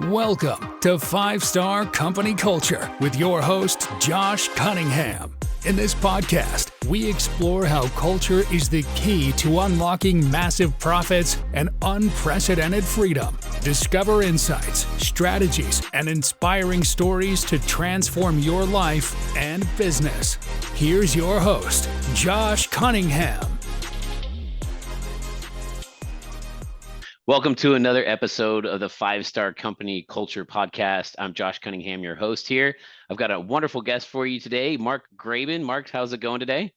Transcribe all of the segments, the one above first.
Welcome to 5-Star Company Culture with your host, Josh Cunningham. In this podcast, we explore how culture is the key to unlocking massive profits and unprecedented freedom. Discover insights, strategies, and inspiring stories to transform your life and business. Here's your host, Josh Cunningham. Welcome to another episode of the 5-Star Company Culture Podcast. I'm Josh Cunningham, your host here. I've got a wonderful guest for you today, Mark Graban. Mark, how's it going today?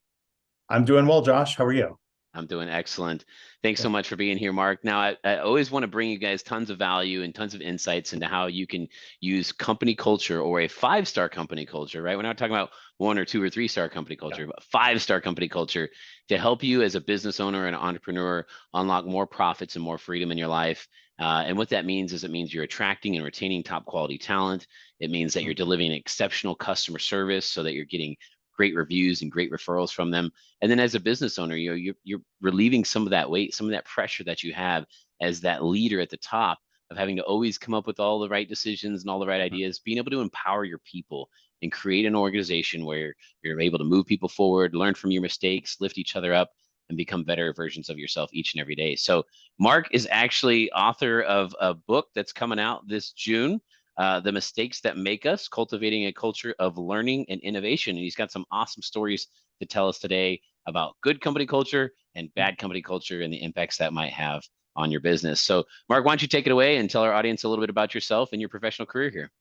I'm doing well, Josh. How are you? I'm doing excellent. Thanks so much for being here, Mark. Now, I always want to bring you guys tons of value and tons of insights into how you can use company culture or a 5-star company culture, right? We're not talking about 1 or 2 or 3-star company culture, but 5-star company culture to help you as a business owner and entrepreneur unlock more profits and more freedom in your life. And what that means is it means you're attracting and retaining top quality talent. It means that you're delivering exceptional customer service so that you're getting great reviews and great referrals from them. And then as a business owner, you're relieving some of that weight, some of that pressure that you have as that leader at the top of having to always come up with all the right decisions and all the right ideas, being able to empower your people and create an organization where you're able to move people forward, learn from your mistakes, lift each other up, and become better versions of yourself each and every day. So Mark is actually author of a book that's coming out this June, The Mistakes That Make Us, Cultivating a Culture of Learning and Innovation. And he's got some awesome stories to tell us today about good company culture and bad company culture and the impacts that might have on your business. So Mark, why don't you take it away and tell our audience a little bit about yourself and your professional career here?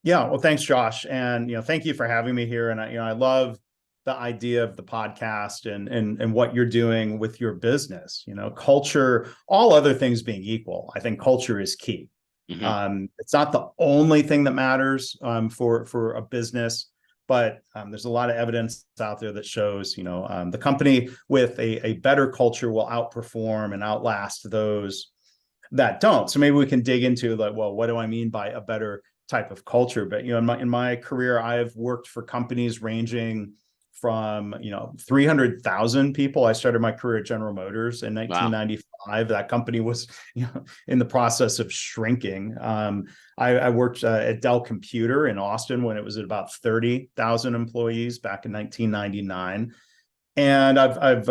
Yeah, well, thanks, Josh. And, thank you for having me here. And I love the idea of the podcast and what you're doing with your business. Culture, all other things being equal, I think culture is key. Mm-hmm. It's not the only thing that matters for a business, but there's a lot of evidence out there that shows, the company with a better culture will outperform and outlast those that don't. So maybe we can dig into what do I mean by a better type of culture? But in my career, I've worked for companies ranging from 300,000 people. I started my career at General Motors in 1995. Wow. That company was in the process of shrinking. I worked at Dell Computer in Austin when it was at about 30,000 employees back in 1999. And I've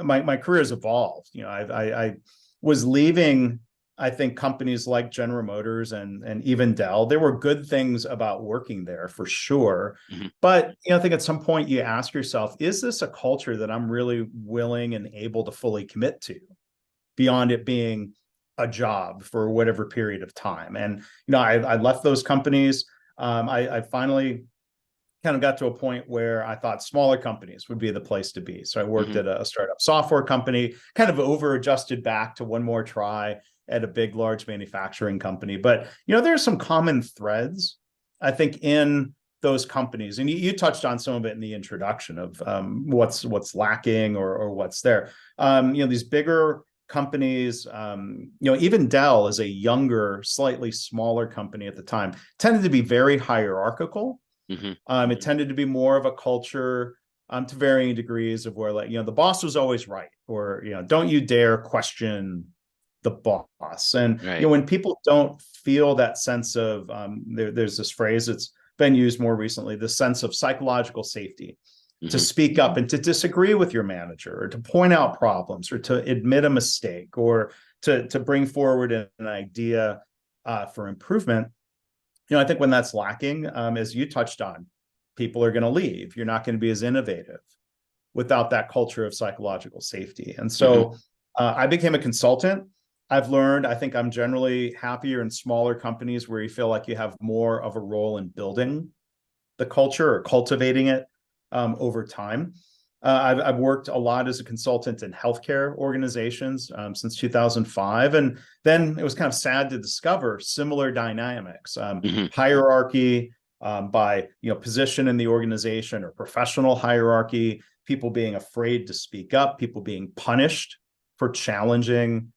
my career has evolved. I was leaving, I think, companies like General Motors and even Dell. There were good things about working there for sure. Mm-hmm. But I think at some point you ask yourself, is this a culture that I'm really willing and able to fully commit to beyond it being a job for whatever period of time? And I left those companies. I finally kind of got to a point where I thought smaller companies would be the place to be. So I worked at a startup software company, kind of over adjusted back to one more try at a big, large manufacturing company. But, there are some common threads, I think, in those companies. And you touched on some of it in the introduction of what's lacking or what's there. These bigger companies, even Dell as a younger, slightly smaller company at the time, tended to be very hierarchical. Mm-hmm. It tended to be more of a culture to varying degrees of where, the boss was always right, or, don't you dare question the boss. And right. When people don't feel that sense of there's this phrase that's been used more recently, the sense of psychological safety, mm-hmm. to speak up and to disagree with your manager, or to point out problems, or to admit a mistake, or to bring forward an idea for improvement. I think when that's lacking, as you touched on, people are going to leave. You're not going to be as innovative without that culture of psychological safety. And so mm-hmm. I became a consultant. I've learned, I think I'm generally happier in smaller companies where you feel like you have more of a role in building the culture or cultivating it over time. I've worked a lot as a consultant in healthcare organizations since 2005. And then it was kind of sad to discover similar dynamics, mm-hmm. hierarchy by position in the organization, or professional hierarchy, people being afraid to speak up, people being punished for challenging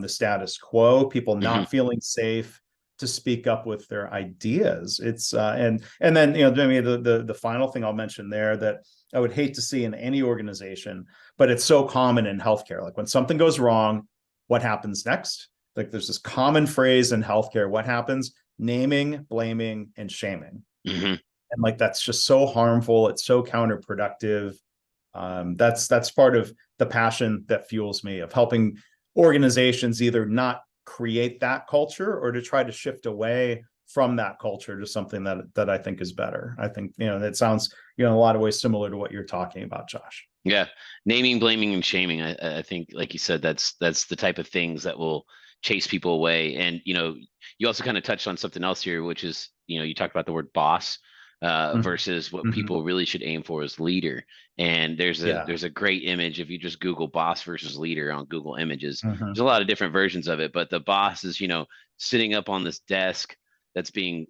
the status quo, people not mm-hmm. feeling safe to speak up with their ideas. It's and then maybe the final thing I'll mention there that I would hate to see in any organization, but it's so common in healthcare. Like when something goes wrong, what happens next? like there's this common phrase in healthcare. What happens? Naming, blaming, and shaming. And like, that's just so harmful. It's so counterproductive. That's part of the passion that fuels me, of helping organizations either not create that culture or to try to shift away from that culture to something that I think is better. I think, that sounds, in a lot of ways similar to what you're talking about, Josh. Yeah. Naming, blaming, and shaming. I think, like you said, that's the type of things that will chase people away. And, you also kind of touched on something else here, which is, you talked about the word boss versus what people really should aim for as leader. And there's a great image. If you just Google boss versus leader on Google Images, there's a lot of different versions of it, but the boss is, sitting up on this desk that's being,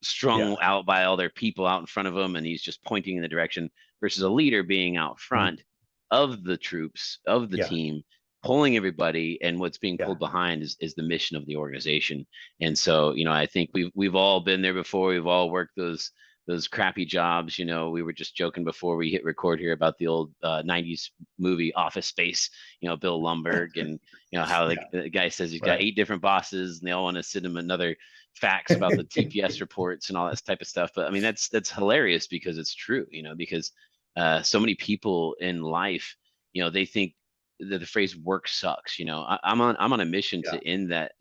strung out by all their people out in front of him, and he's just pointing in the direction, versus a leader being out front of the troops, of the team, pulling everybody, and what's being pulled behind is the mission of the organization. And so, I think we've all been there before. We've all worked those crappy jobs. We were just joking before we hit record here about the old 90s movie Office Space, Bill Lumberg, and how the guy says he's got 8 different bosses and they all want to send him another fax about the TPS reports and all that type of stuff. But I mean, that's hilarious because it's true, because so many people in life, they think that the phrase "work sucks." I'm on a mission to end that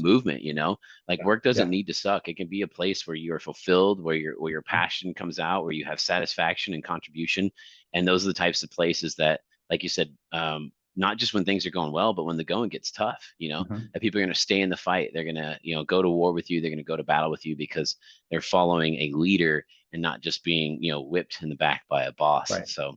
movement. Like, work doesn't need to suck. It can be a place where you are fulfilled, where your passion comes out, where you have satisfaction and contribution. And those are the types of places that, like you said, not just when things are going well, but when the going gets tough, that people are going to stay in the fight. They're going to, go to war with you. They're going to go to battle with you because they're following a leader and not just being, whipped in the back by a boss. Right. So,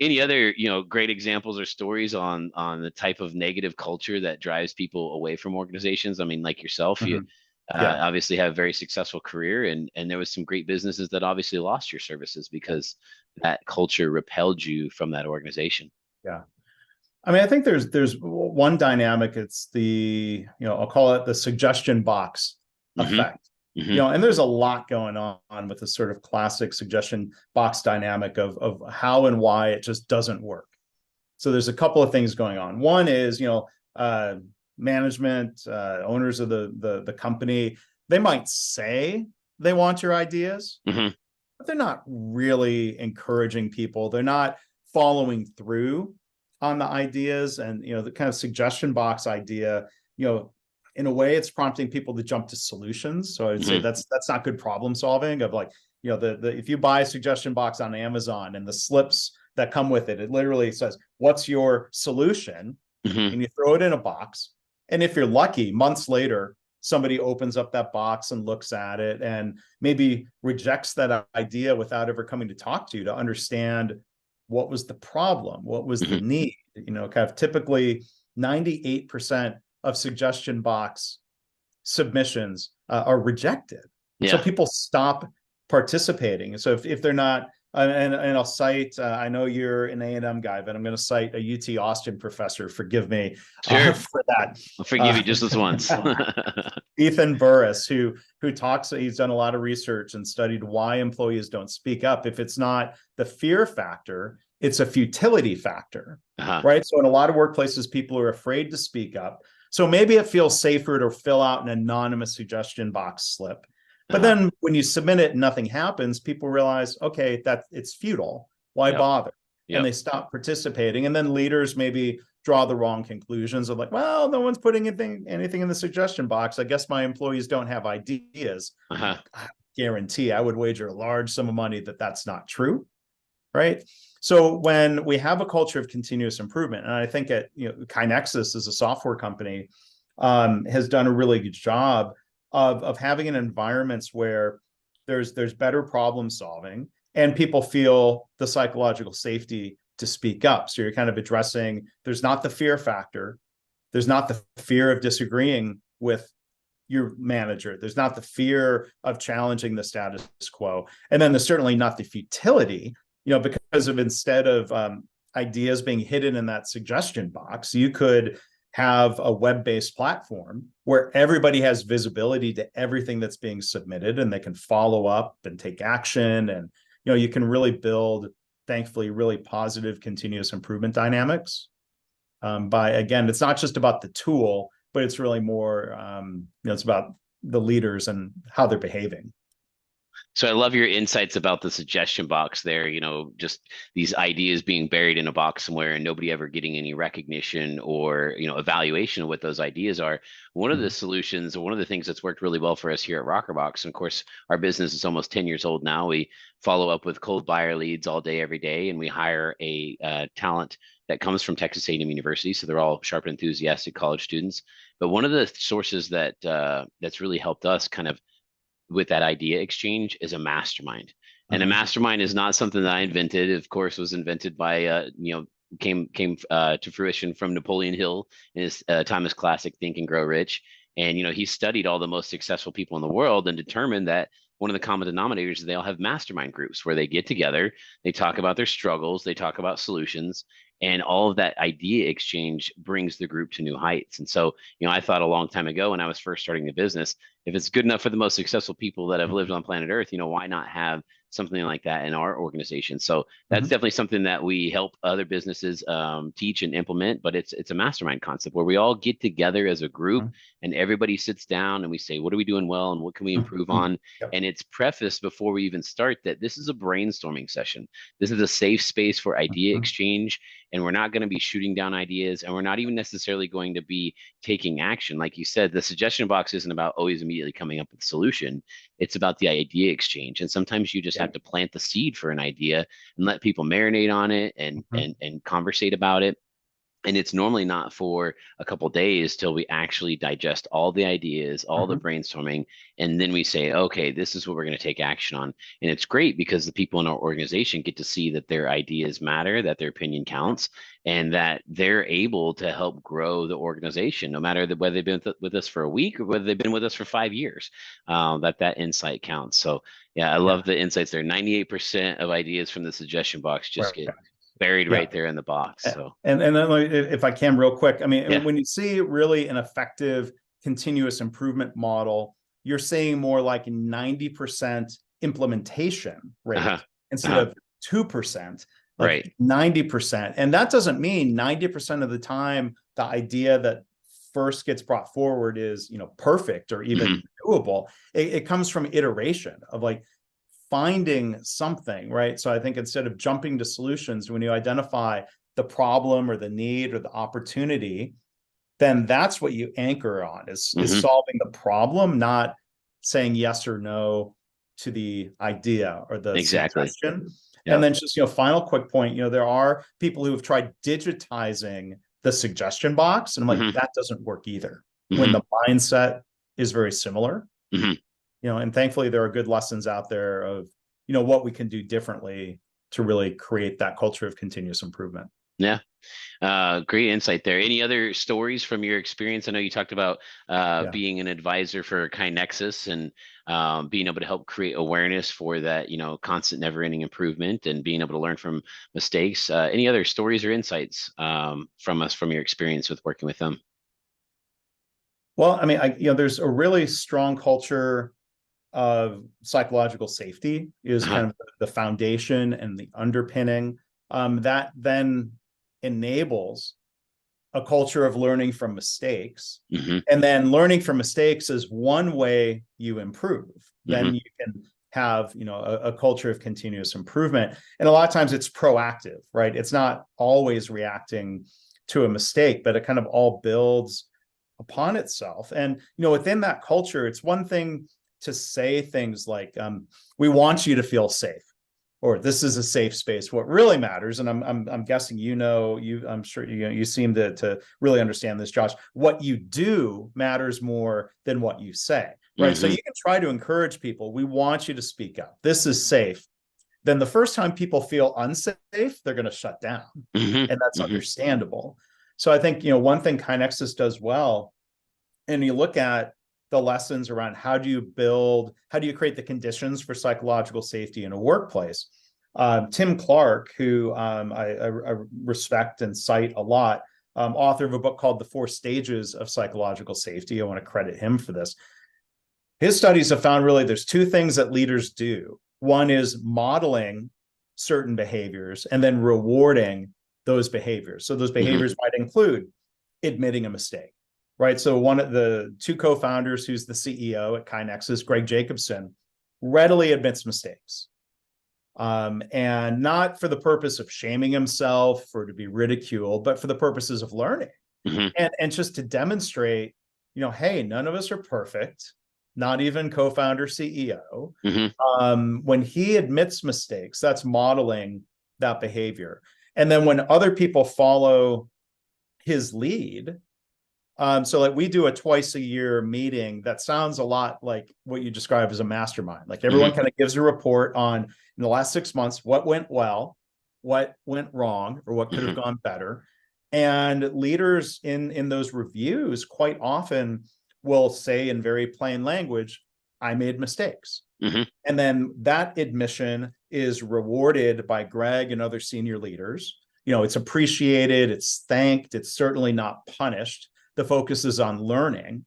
any other, great examples or stories on the type of negative culture that drives people away from organizations? I mean, like yourself, you obviously have a very successful career, and there was some great businesses that obviously lost your services because that culture repelled you from that organization. Yeah. I mean, I think there's one dynamic. It's the, I'll call it the suggestion box effect. And there's a lot going on with this sort of classic suggestion box dynamic of how and why it just doesn't work. So there's a couple of things going on. One is, management, owners of the company, they might say they want your ideas, but they're not really encouraging people. They're not following through on the ideas. And, the kind of suggestion box idea, in a way, it's prompting people to jump to solutions. So I would say that's not good problem solving. Of like, if you buy a suggestion box on Amazon and the slips that come with it, it literally says, "What's your solution?" And you throw it in a box. And if you're lucky, months later, somebody opens up that box and looks at it and maybe rejects that idea without ever coming to talk to you to understand what was the problem, what was the need. Kind of typically 98% of suggestion box submissions are rejected. So people stop participating. So if they're not, and I'll cite, I know you're an A&M guy, but I'm going to cite a UT Austin professor, forgive me for that. I'll forgive you just this once. Ethan Burris, who talks, he's done a lot of research and studied why employees don't speak up. If it's not the fear factor, it's a futility factor, right? So in a lot of workplaces, people are afraid to speak up. So maybe it feels safer to fill out an anonymous suggestion box slip. But then when you submit it and nothing happens, people realize, okay, that it's futile. Why bother? And they stop participating. And then leaders maybe draw the wrong conclusions of like, well, no one's putting anything in the suggestion box. I guess my employees don't have ideas. I guarantee, I would wager a large sum of money that that's not true, right? So when we have a culture of continuous improvement, and I think KaiNexus as a software company has done a really good job of having an environments where there's better problem solving and people feel the psychological safety to speak up. So you're kind of addressing, there's not the fear factor. There's not the fear of disagreeing with your manager. There's not the fear of challenging the status quo. And then there's certainly not the futility, because of instead of ideas being hidden in that suggestion box, you could have a web-based platform where everybody has visibility to everything that's being submitted and they can follow up and take action. And, you can really build, thankfully, really positive continuous improvement dynamics. by, again, it's not just about the tool, but it's really more, it's about the leaders and how they're behaving. So I love your insights about the suggestion box there, just these ideas being buried in a box somewhere and nobody ever getting any recognition or, evaluation of what those ideas are. One of the solutions, one of the things that's worked really well for us here at rokrbox, and of course, our business is almost 10 years old now. We follow up with cold buyer leads all day, every day, and we hire a talent that comes from Texas A&M University. So they're all sharp and enthusiastic college students. But one of the sources that that's really helped us kind of with that idea exchange is a mastermind. And a mastermind is not something that I invented. Of course, was invented by came to fruition from Napoleon Hill in his Thomas Classic Think and Grow Rich. And he studied all the most successful people in the world and determined that one of the common denominators is they all have mastermind groups where they get together, they talk about their struggles, they talk about solutions, and all of that idea exchange brings the group to new heights. And so, I thought a long time ago when I was first starting the business, if it's good enough for the most successful people that have lived on planet Earth, why not have something like that in our organization? So that's definitely something that we help other businesses teach and implement. But it's a mastermind concept where we all get together as a group and everybody sits down and we say, what are we doing well and what can we improve on? And it's prefaced before we even start that this is a brainstorming session. This is a safe space for idea exchange. And we're not going to be shooting down ideas, and we're not even necessarily going to be taking action. Like you said, the suggestion box isn't about always immediately coming up with a solution. It's about the idea exchange. And sometimes you just have to plant the seed for an idea and let people marinate on it and conversate about it. And it's normally not for a couple days till we actually digest all the ideas, all the brainstorming, and then we say, okay, this is what we're going to take action on. And it's great because the people in our organization get to see that their ideas matter, that their opinion counts, and that they're able to help grow the organization, no matter whether they've been with us for a week or whether they've been with us for 5 years, that insight counts. So yeah, I love the insights there. 98% of ideas from the suggestion box just get buried right there in the box. So and then if I can real quick, I mean, when you see really an effective continuous improvement model, you're seeing more like 90% implementation rate instead of 2%, like 90%. And that doesn't mean 90% of the time the idea that first gets brought forward is perfect or even doable. It comes from iteration of like finding something, right? So I think instead of jumping to solutions, when you identify the problem or the need or the opportunity, then that's what you anchor on is solving the problem, not saying yes or no to the idea or the suggestion. And then just, final quick point, there are people who have tried digitizing the suggestion box. And I'm like, that doesn't work either. When the mindset is very similar. And thankfully there are good lessons out there of, what we can do differently to really create that culture of continuous improvement. Yeah. Great insight there. Any other stories from your experience? I know you talked about being an advisor for KaiNexus and being able to help create awareness for that, constant never-ending improvement and being able to learn from mistakes. Any other stories or insights from your experience with working with them? Well, I mean, there's a really strong culture of psychological safety is kind of the foundation and the underpinning that then enables a culture of learning from mistakes. And then learning from mistakes is one way you improve. Then you can have, a culture of continuous improvement. And a lot of times it's proactive, right? It's not always reacting to a mistake, but it kind of all builds upon itself. And, within that culture, it's one thing to say things like, we want you to feel safe, or this is a safe space. What really matters, and I'm guessing, I'm sure you seem to really understand this, Josh, what you do matters more than what you say, right? So you can try to encourage people. We want you to speak up. This is safe. Then the first time people feel unsafe, they're going to shut down. And that's understandable. So I think, one thing KaiNexus does well, and you look at the lessons around how do you create the conditions for psychological safety in a workplace. Tim Clark, who I respect and cite a lot, author of a book called The 4 Stages of Psychological Safety. I want to credit him for this. His studies have found really there's 2 things that leaders do. One is modeling certain behaviors and then rewarding those behaviors. So those behaviors might include admitting a mistake, right? So one of the two co-founders, who's the CEO at KaiNexus, Greg Jacobson, readily admits mistakes. And not for the purpose of shaming himself or to be ridiculed, but for the purposes of learning. And just to demonstrate, hey, none of us are perfect, not even co-founder CEO. When he admits mistakes, that's modeling that behavior. And then when other people follow his lead, so like we do a twice a year meeting that sounds a lot like what you describe as a mastermind. Like everyone kind of gives a report on, in the last 6 months, what went well, what went wrong, or what could have gone better. And leaders in those reviews quite often will say in very plain language, I made mistakes. And then that admission is rewarded by Greg and other senior leaders. It's appreciated, it's thanked, it's certainly not punished. The focus is on learning.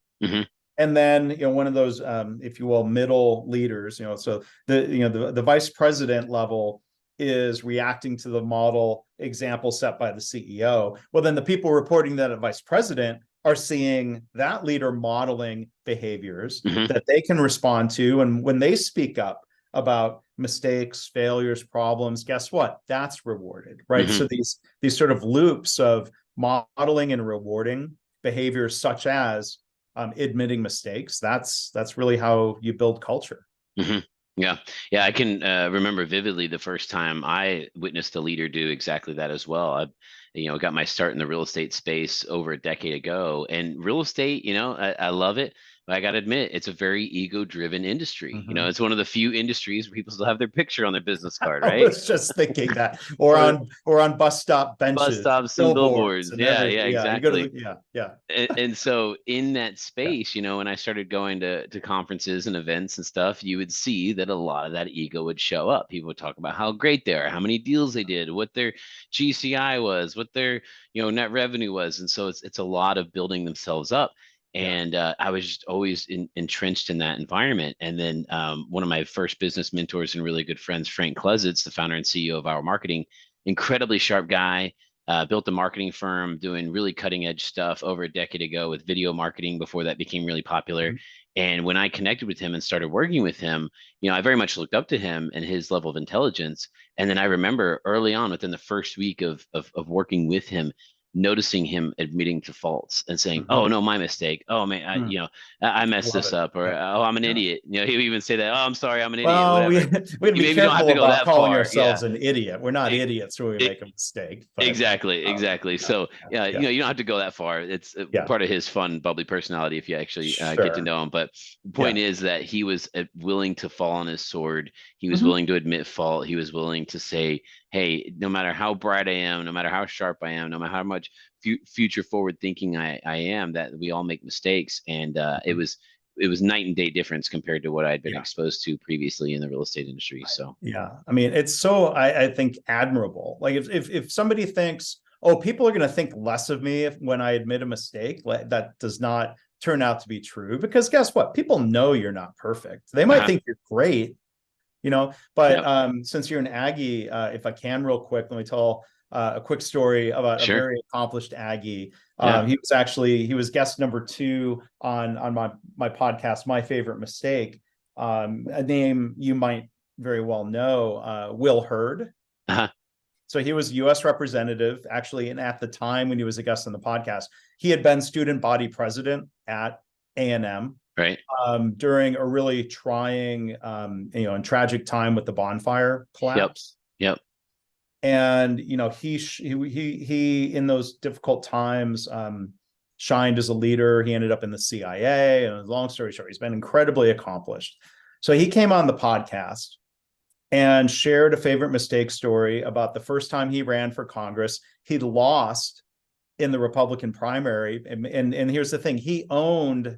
And then, one of those, if you will, middle leaders, so the vice president level is reacting to the model example set by the CEO. Well, then the people reporting that at vice president are seeing that leader modeling behaviors that they can respond to. And when they speak up about mistakes, failures, problems, guess what? That's rewarded, right? So these sort of loops of modeling and rewarding behaviors such as admitting mistakes, that's really how you build culture. Yeah. I can remember vividly the first time I witnessed a leader do exactly that as well. I got my start in the real estate space over a decade ago, and real estate, I love it. But I got to admit, it's a very ego-driven industry. It's one of the few industries where people still have their picture on their business card, right? I was just thinking that, or on bus stop benches, bus stops and billboards. Yeah, exactly. And so in that space, when I started going to conferences and events and stuff, you would see that a lot of that ego would show up. People would talk about how great they are, how many deals they did, what their GCI was, what their net revenue was, and so it's a lot of building themselves up. And I was just always entrenched in that environment. And then one of my first business mentors and really good friends, Frank Klesitz, the founder and CEO of Our Marketing, incredibly sharp guy, built a marketing firm doing really cutting edge stuff over a decade ago with video marketing before that became really popular. And when I connected with him and started working with him, I very much looked up to him and his level of intelligence. And then I remember early on, within the first week of working with him, noticing him admitting to faults and saying, "Oh no, my mistake. Oh man, I messed this up," or "Oh, I'm an idiot." He would even say that, "Oh, I'm sorry, I'm an idiot." Well, whatever. we'd be careful about calling ourselves an idiot. We're not idiots when we make a mistake. But, exactly. So you don't have to go that far. It's part of his fun, bubbly personality if you actually get to know him. But the point is that he was willing to fall on his sword. He was willing to admit fault. He was willing to say, hey, no matter how bright I am, no matter how sharp I am, no matter how much future forward thinking I am, that we all make mistakes. And it was night and day difference compared to what I'd been exposed to previously in the real estate industry. So I mean, it's so I think admirable. Like if somebody thinks, oh, people are going to think less of me when I admit a mistake, that does not turn out to be true, because guess what? People know you're not perfect. They might think you're great, but since you're an Aggie, if I can real quick, let me tell a quick story about a very accomplished Aggie. He was guest number 2 on my podcast, My Favorite Mistake. A name you might very well know, Will Hurd. So he was U.S. representative, actually, and at the time when he was a guest on the podcast, he had been student body president at A&M. Right. During a really trying, and tragic time with the bonfire collapse. Yep. And he in those difficult times shined as a leader. He ended up in the CIA, and long story short, he's been incredibly accomplished. So he came on the podcast and shared a favorite mistake story about the first time he ran for Congress. He lost in the Republican primary, and here's the thing: he owned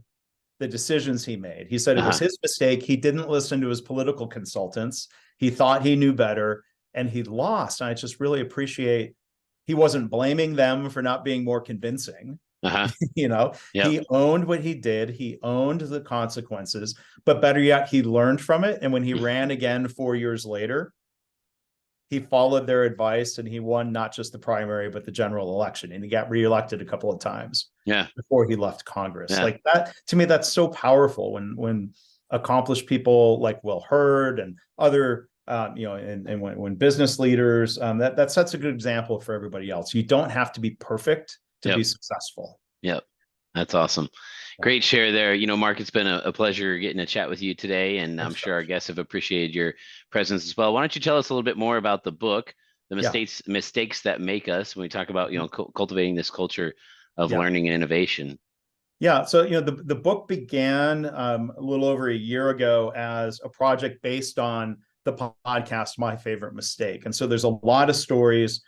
the decisions he made. He said it was his mistake. He didn't listen to his political consultants. He thought he knew better, and he lost. And I just really appreciate he wasn't blaming them for not being more convincing. He owned what he did. He owned the consequences, but better yet, he learned from it. And when he ran again 4 years later, he followed their advice and he won not just the primary, but the general election. And he got reelected a couple of times before he left Congress. Like that, to me, that's so powerful when accomplished people like Will Hurd and other, and when business leaders, that sets a good example for everybody else. You don't have to be perfect to be successful. Yep. That's awesome. Great share there. Mark, it's been a pleasure getting to chat with you today, and I'm sure our guests have appreciated your presence as well. Why don't you tell us a little bit more about the book, The Mistakes That Make Us, when we talk about, cultivating this culture of learning and innovation. Yeah. So, the book began a little over a year ago as a project based on the podcast, My Favorite Mistake. And so there's a lot of stories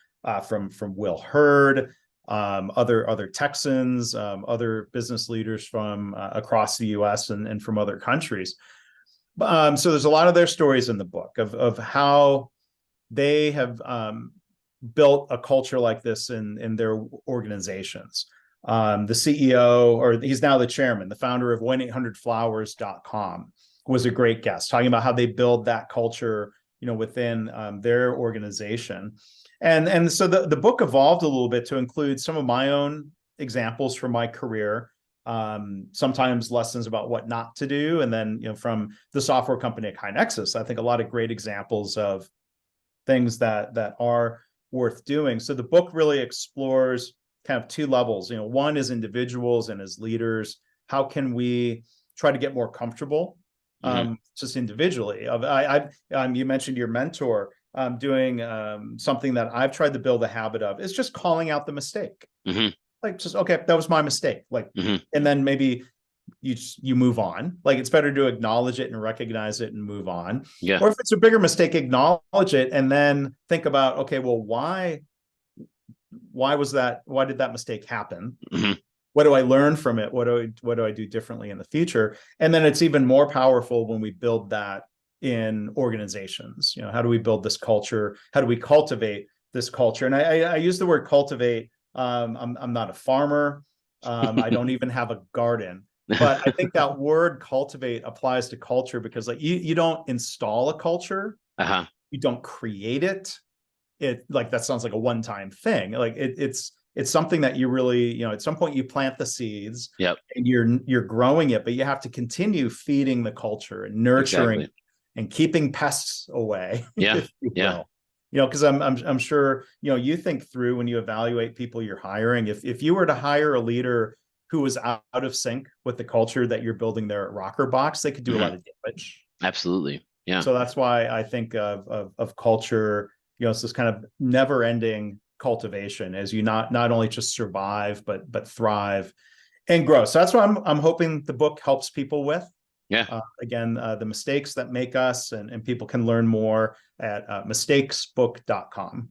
from Will Hurd, other Texans, other business leaders from across the US and from other countries. So there's a lot of their stories in the book of how they have built a culture like this in their organizations. The CEO, or he's now the chairman, the founder of 1-800-Flowers.com, was a great guest, talking about how they build that culture, within their organization. And so the book evolved a little bit to include some of my own examples from my career, sometimes lessons about what not to do. And then, from the software company at KaiNexus, I think a lot of great examples of things that are worth doing. So the book really explores kind of two levels. One is individuals and as leaders, how can we try to get more comfortable just individually? You mentioned your mentor. Doing something that I've tried to build a habit of is just calling out the mistake. Like, just, okay, that was my mistake. Like, and then maybe you move on. Like, it's better to acknowledge it and recognize it and move on. Yeah. Or if it's a bigger mistake, acknowledge it and then think about, okay, well, why was that? Why did that mistake happen? What do I learn from it? What do I do differently in the future? And then it's even more powerful when we build that in organizations. How do we build this culture? How do we cultivate this culture? And I use the word cultivate. I'm not a farmer. I don't even have a garden, but I think that word cultivate applies to culture because, like, you don't install a culture. You don't create it. That sounds like a one-time thing. Like it's something that you really, at some point you plant the seeds and you're growing it, but you have to continue feeding the culture and nurturing and keeping pests away. Because I'm sure, you think through when you evaluate people you're hiring, if you were to hire a leader who was out of sync with the culture that you're building there at rokrbox, they could do a lot of damage. Absolutely. Yeah. So that's why I think of culture, it's this kind of never ending cultivation as you not only just survive, but thrive and grow. So that's what I'm hoping the book helps people with. Again, The Mistakes That Make Us, and people can learn more at mistakesbook.com.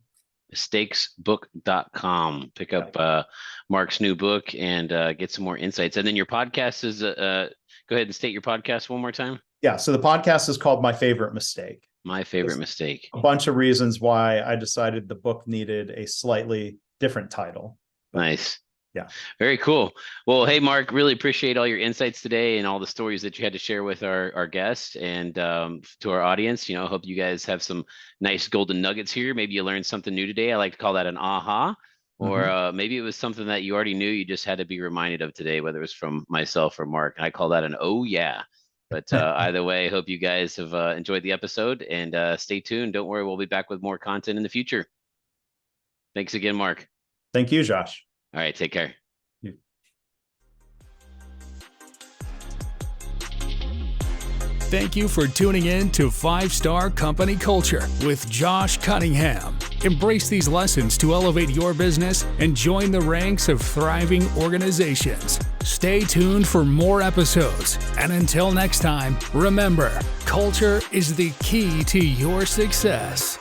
Mistakesbook.com. Pick up Mark's new book and get some more insights. And then your podcast is, go ahead and state your podcast one more time. Yeah. So the podcast is called My Favorite Mistake. My Favorite Mistake. A bunch of reasons why I decided the book needed a slightly different title. Nice. Yeah. Very cool. Well, hey, Mark, really appreciate all your insights today and all the stories that you had to share with our guests and to our audience. Hope you guys have some nice golden nuggets here. Maybe you learned something new today. I like to call that an aha, or maybe it was something that you already knew. You just had to be reminded of today, whether it was from myself or Mark. I call that an oh yeah. But either way, I hope you guys have enjoyed the episode and stay tuned. Don't worry, we'll be back with more content in the future. Thanks again, Mark. Thank you, Josh. All right, take care. Thank you for tuning in to 5-Star Company Culture with Josh Cunningham. Embrace these lessons to elevate your business and join the ranks of thriving organizations. Stay tuned for more episodes. And until next time, remember, culture is the key to your success.